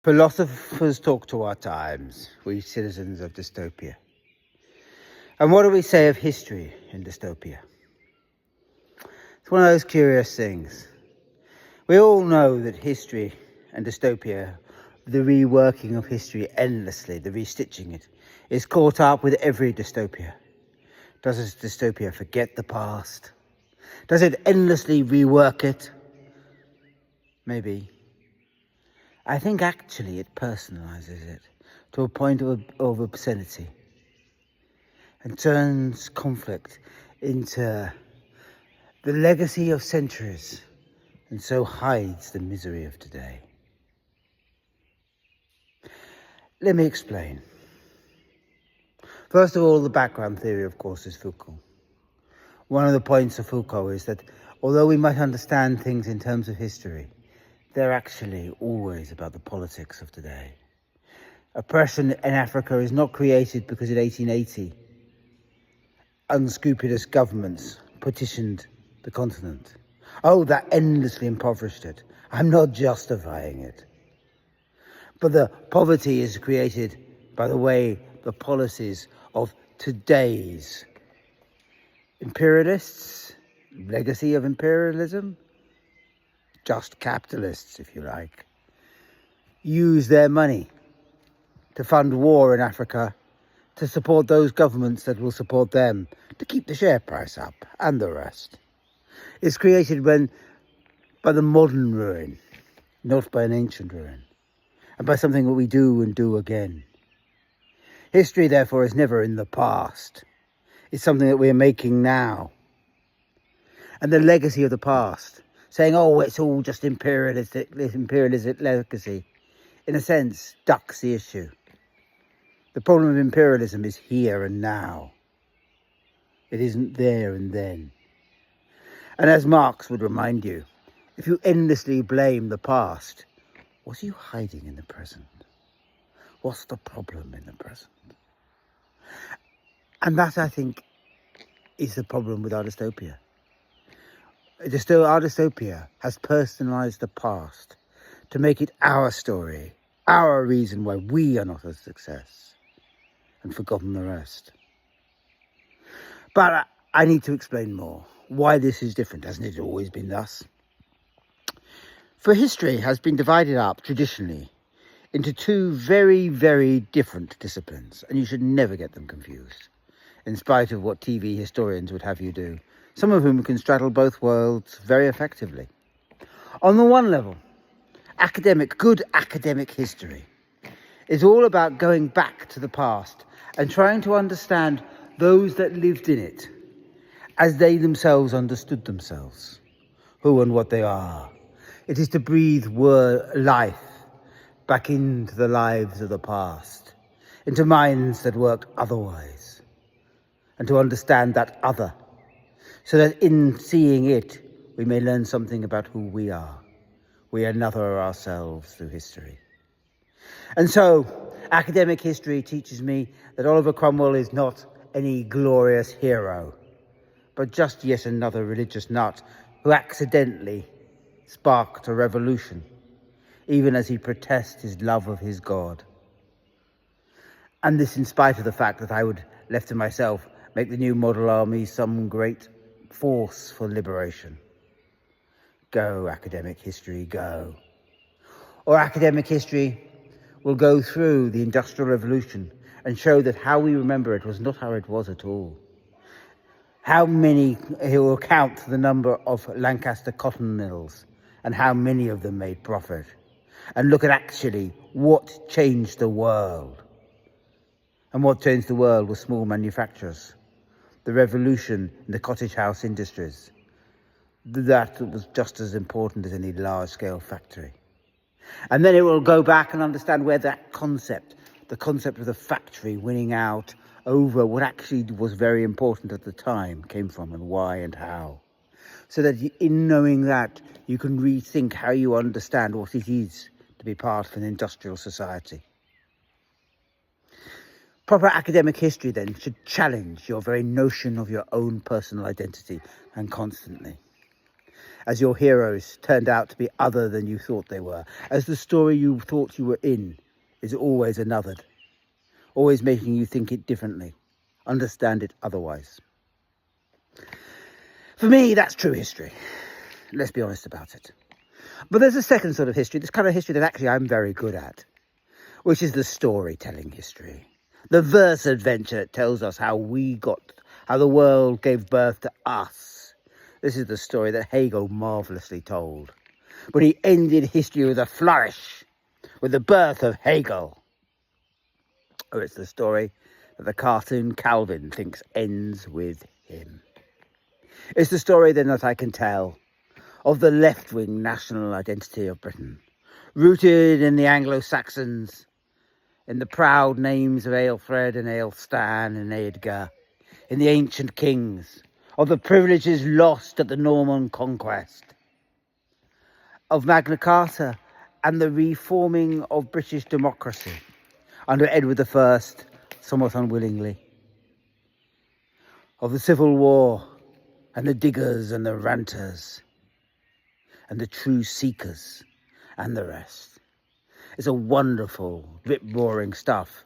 Philosophers talk to our times, we citizens of dystopia. And what do we say of history in dystopia? It's one of those curious things. We all know that history and dystopia, the reworking of history endlessly, the restitching it, is caught up with every dystopia. Does this dystopia forget the past? Does it endlessly rework it? Maybe. I think actually it personalizes it to a point of obscenity and turns conflict into the legacy of centuries and so hides the misery of today. Let me explain. First of all, the background theory, of course, is Foucault. One of the points of Foucault is that although we might understand things in terms of history, they're actually always about the politics of today. Oppression in Africa is not created because in 1880, unscrupulous governments petitioned the continent. Oh, that endlessly impoverished it. I'm not justifying it. But the poverty is created by the way the policies of today's imperialists, legacy of imperialism, just capitalists, if you like, use their money to fund war in Africa, to support those governments that will support them, to keep the share price up, and the rest. It's created by the modern ruin, not by an ancient ruin, and by something that we do and do again. History, therefore, is never in the past. It's something that we are making now. And the legacy of the past, saying, oh, it's all just imperialistic legacy, in a sense, ducks the issue. The problem of imperialism is here and now. It isn't there and then. And as Marx would remind you, if you endlessly blame the past, what are you hiding in the present? What's the problem in the present? And that, I think, is the problem with our dystopia. Our dystopia has personalised the past to make it our story, our reason why we are not a success, and forgotten the rest. But I need to explain more why this is different. Hasn't it always been thus? For history has been divided up traditionally into two very, very different disciplines, and you should never get them confused, in spite of what TV historians would have you do, some of whom can straddle both worlds very effectively. On the one level, good academic history is all about going back to the past and trying to understand those that lived in it as they themselves understood themselves, who and what they are. It is to breathe life back into the lives of the past, into minds that worked otherwise, and to understand that other, so that in seeing it, we may learn something about who we are. We another ourselves through history. And so, academic history teaches me that Oliver Cromwell is not any glorious hero, but just yet another religious nut who accidentally sparked a revolution, even as he protested his love of his God. And this in spite of the fact that I would, left to myself, make the new model army some great force for liberation. Go, academic history, go. Or academic history will go through the Industrial Revolution and show that how we remember it was not how it was at all. He will count the number of Lancaster cotton mills and how many of them made profit, and look at actually what changed the world. And what changed the world was small manufacturers, the revolution in the cottage house industries. That was just as important as any large-scale factory. And then it will go back and understand where that concept, the concept of the factory winning out over what actually was very important at the time, came from, and why and how. So that in knowing that, you can rethink how you understand what it is to be part of an industrial society. Proper academic history, then, should challenge your very notion of your own personal identity, and constantly. as your heroes turned out to be other than you thought they were, as the story you thought you were in is always anothered, always making you think it differently, understand it otherwise. For me, that's true history. Let's be honest about it. But there's a second sort of history, this kind of history that actually I'm very good at, which is the storytelling history. The verse adventure that tells us how the world gave birth to us. This is the story that Hegel marvellously told. But he ended history with a flourish, with the birth of Hegel. Or it's the story that the cartoon Calvin thinks ends with him. It's the story then that I can tell of the left-wing national identity of Britain, rooted in the Anglo-Saxons, in the proud names of Aelfred and Aelstan and Eadgar, in the ancient kings, of the privileges lost at the Norman conquest, of Magna Carta and the reforming of British democracy under Edward I, somewhat unwillingly, of the Civil War and the diggers and the ranters and the true seekers and the rest. It's a wonderful, rip-roaring stuff.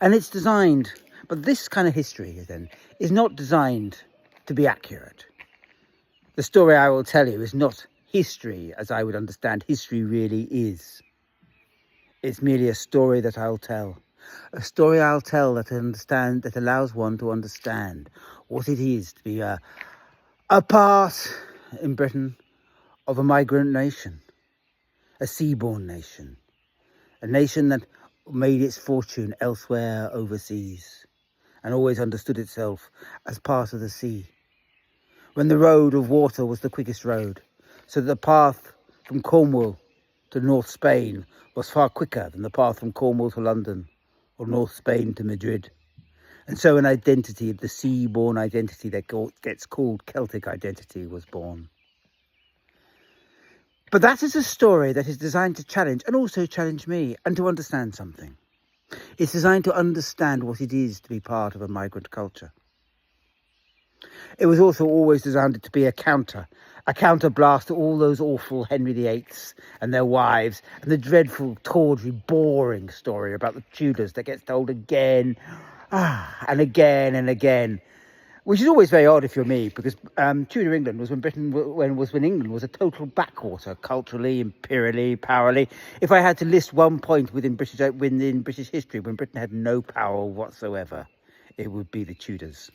And it's designed, but this kind of history then is not designed to be accurate. The story I will tell you is not history as I would understand history really is. It's merely a story that I'll tell. A story I'll tell that allows one to understand what it is to be a part in Britain of a migrant nation, a seaborne nation, a nation that made its fortune elsewhere overseas and always understood itself as part of the sea. When the road of water was the quickest road, so that the path from Cornwall to North Spain was far quicker than the path from Cornwall to London or North Spain to Madrid. And so an identity, the sea-born identity that gets called Celtic identity, was born. But that is a story that is designed to challenge and also challenge me and to understand something. It's designed to understand what it is to be part of a migrant culture. It was also always designed to be a counterblast to all those awful Henry VIIIs and their wives and the dreadful, tawdry, boring story about the Tudors that gets told again and again and again. Which is always very odd if you're me, because Tudor England was when England was a total backwater, culturally, imperially, powerly. If I had to list one point within British history when Britain had no power whatsoever, it would be the Tudors.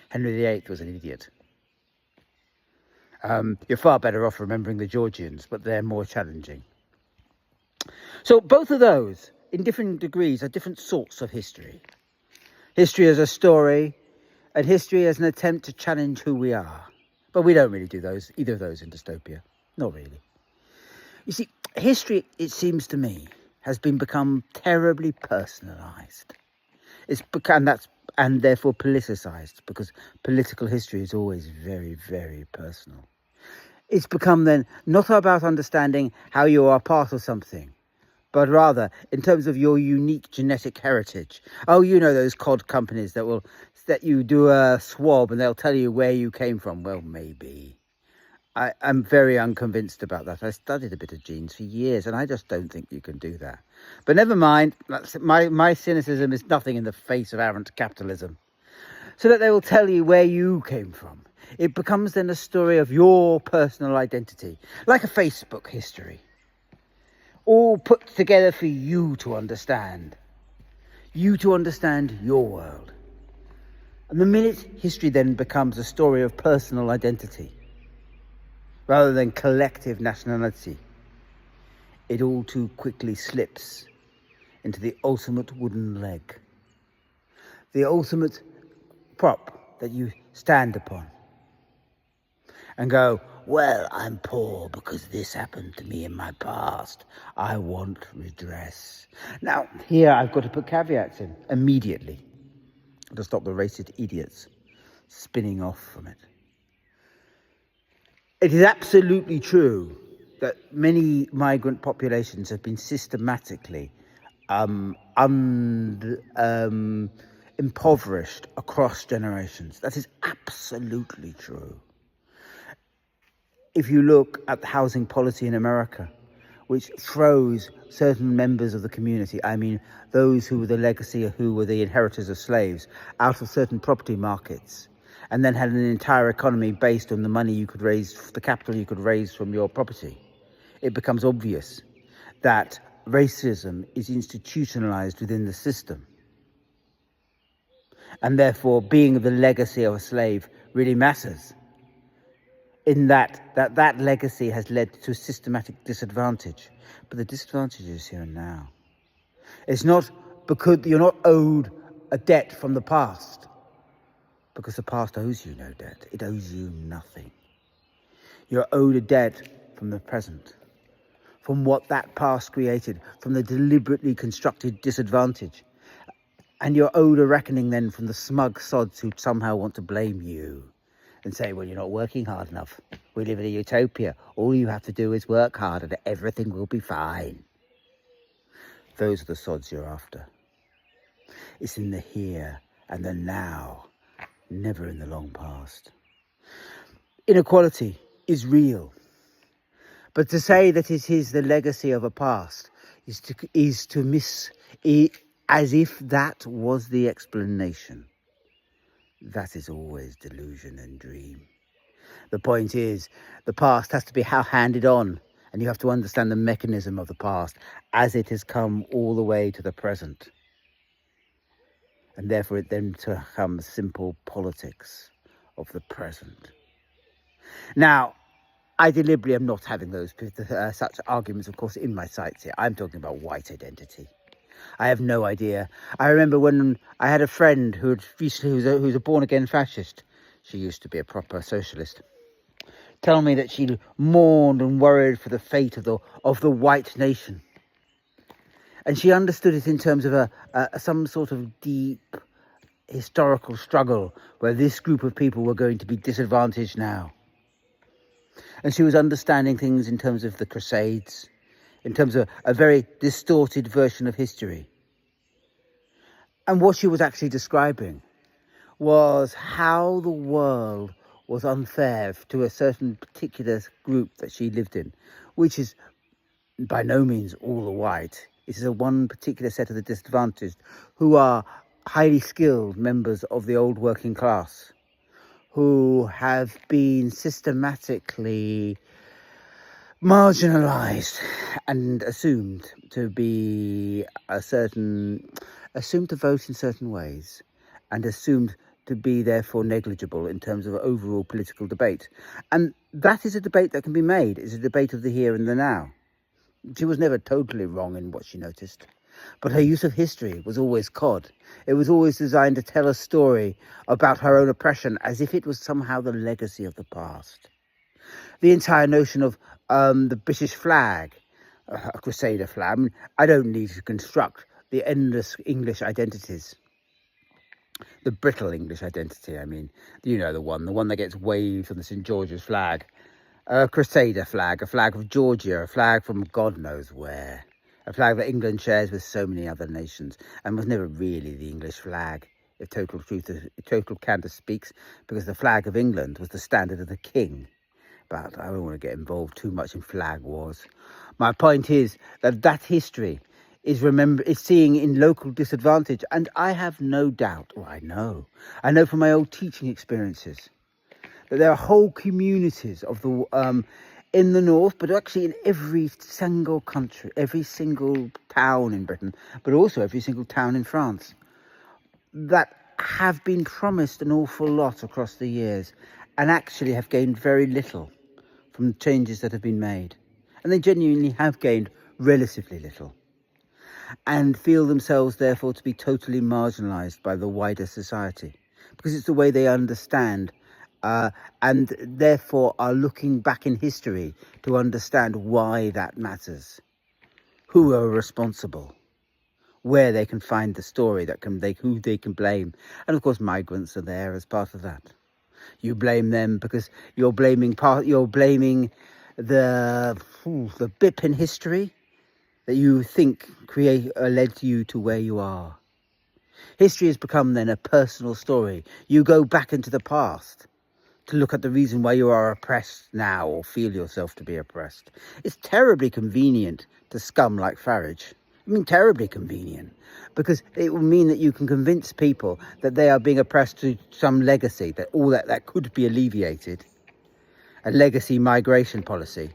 Henry VIII was an idiot. You're far better off remembering the Georgians, but they're more challenging. So both of those, in different degrees, are different sorts of history. History as a story, and history as an attempt to challenge who we are. But we don't really do either of those in dystopia. Not really. You see, history, it seems to me, has become terribly personalised. And therefore politicised, because political history is always very, very personal. It's become then not about understanding how you are part of something, but rather in terms of your unique genetic heritage. Oh, you know those cod companies that you do a swab and they'll tell you where you came from. Well, maybe. I'm very unconvinced about that. I studied a bit of genes for years and I just don't think you can do that. But never mind, my cynicism is nothing in the face of arrant capitalism. So that they will tell you where you came from. It becomes then a story of your personal identity, like a Facebook history. All put together for you to understand. You to understand your world. And the minute history then becomes a story of personal identity, rather than collective nationality, it all too quickly slips into the ultimate wooden leg. The ultimate prop that you stand upon. And go, well, I'm poor because this happened to me in my past. I want redress. Now, here I've got to put caveats in immediately to stop the racist idiots spinning off from it. It is absolutely true that many migrant populations have been systematically impoverished across generations. That is absolutely true. If you look at the housing policy in America, which throws certain members of the community, I mean those who were the legacy, who were the inheritors of slaves, out of certain property markets, and then had an entire economy based on the money you could raise, the capital you could raise from your property, it becomes obvious that racism is institutionalized within the system. And therefore, being the legacy of a slave really matters, in that legacy has led to systematic disadvantage. But the disadvantage is here and now. It's not because you're not owed a debt from the past, because the past owes you no debt. It owes you nothing. You're owed a debt from the present, from what that past created, from the deliberately constructed disadvantage. And you're owed a reckoning then from the smug sods who somehow want to blame you and say, well, you're not working hard enough. We live in a utopia. All you have to do is work hard and everything will be fine. Those are the sods you're after. It's in the here and the now, never in the long past. Inequality is real. But to say that it is the legacy of a past is to miss it, as if that was the explanation. That is always delusion and dream. The point is, the past has to be handed on, and you have to understand the mechanism of the past as it has come all the way to the present. And therefore it then becomes simple politics of the present. Now, I deliberately am not having those such arguments, of course, in my sights here. I'm talking about white identity. I have no idea. I remember when I had a friend who was a born-again fascist. She used to be a proper socialist. Tell me that she mourned and worried for the fate of the white nation. And she understood it in terms of some sort of deep historical struggle where this group of people were going to be disadvantaged now. And she was understanding things in terms of the Crusades, in terms of a very distorted version of history. And what she was actually describing was how the world was unfair to a certain particular group that she lived in, which is by no means all the white. It is a one particular set of the disadvantaged who are highly skilled members of the old working class, who have been systematically marginalised and assumed to vote in certain ways, and assumed to be therefore negligible in terms of overall political debate. And that is a debate that can be made. It's a debate of the here and the now. She was never totally wrong in what she noticed, but her use of history was always cod. It was always designed to tell a story about her own oppression as if it was somehow the legacy of the past. The entire notion of the British flag, a Crusader flag. I mean, I don't need to construct the endless English identities. The brittle English identity, I mean. You know the one that gets waved on the St. George's flag. A Crusader flag, a flag of Georgia, a flag from God knows where. A flag that England shares with so many other nations and was never really the English flag, if total candour speaks, because the flag of England was the standard of the king. But I don't want to get involved too much in flag wars. My point is that history is seeing in local disadvantage, and I have no doubt, or I know from my old teaching experiences, that there are whole communities of the in the north, but actually in every single country, every single town in Britain, but also every single town in France, that have been promised an awful lot across the years and actually have gained very little from the changes that have been made. And they genuinely have gained relatively little, and feel themselves therefore to be totally marginalised by the wider society, because it's the way they understand, and therefore are looking back in history to understand why that matters, who are responsible, where they can find the story who they can blame. And of course migrants are there as part of that. You blame them because you're blaming the blip in history that you think led you to where you are. History has become then a personal story. You go back into the past to look at the reason why you are oppressed now or feel yourself to be oppressed. It's terribly convenient to scum like Farage. I mean, terribly convenient, because it will mean that you can convince people that they are being oppressed to some legacy, that all that could be alleviated, a legacy migration policy.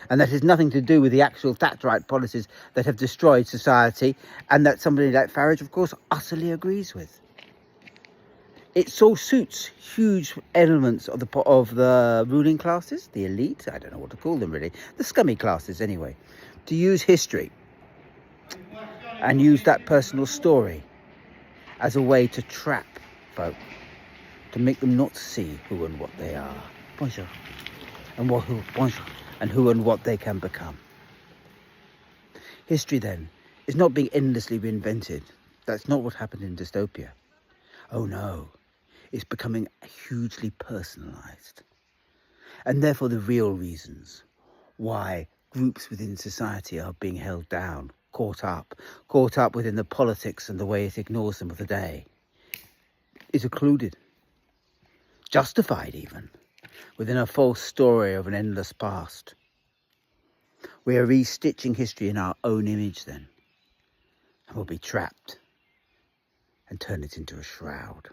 And that has nothing to do with the actual Thatcherite policies that have destroyed society, and that somebody like Farage, of course, utterly agrees with. It so suits huge elements of the ruling classes, the elite, I don't know what to call them really, the scummy classes anyway, to use history and use that personal story as a way to trap folk, to make them not see who and what they are. Bonjour. And who and what they can become. History, then, is not being endlessly reinvented. That's not what happened in dystopia. Oh no, it's becoming hugely personalised. And therefore the real reasons why groups within society are being held down, caught up within the politics and the way it ignores them of the day, is occluded, justified even, within a false story of an endless past. We are restitching history in our own image then, and we'll be trapped and turn it into a shroud.